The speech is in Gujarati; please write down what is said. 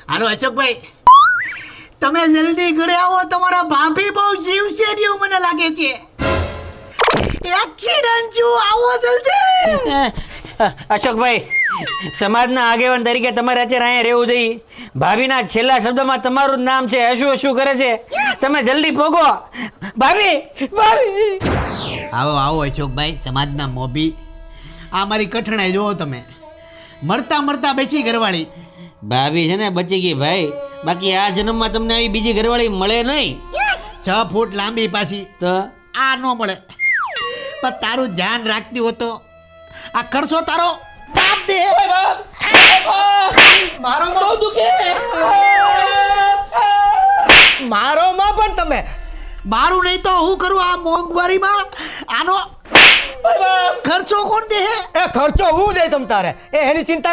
હાલો અશોકભાઈ, તમે જલ્દી ઘરે આવો, તમારા ભાભી બહુ જીવશે રહ્યું મને લાગે છે. એક્સિડન્ટ જો, આવો જલ્દી. અશોકભાઈ, સમાજના આગેવાન તરીકે તમારે અત્યારે અહીંયા રહેવું જોઈએ. ભાભીના છેલ્લા શબ્દમાં તમારું જ નામ છે. શું કરે છે? તમે જલ્દી પોગો. ભાભી, ભાભી. આવો આવો અશોકભાઈ, સમાજના મોભી. આ મારી કઠણાઈ જોવો તમે, મરતા મરતા બેચી ઘરવાળી. ભાભી છે ને બચી ગઈ ભાઈ, બાકી આ જન્મમાં તમને આવી બીજી ઘરવાળી મળે નહીં. 6 ફૂટ લાંબી પાછી તો આ ન મળે. પણ તારું ધ્યાન રાખતી હોતો આ ખર્ચો તારો બાપ દે. મારો માં દુખે. મારો માં પણ તમે મારું નહીં તો હું કરું આ મોંઘવારીમાં? આનો ખર્ચો કોણ દે? એ ખર્ચો હું દે તમ તારે, એ એની ચિંતા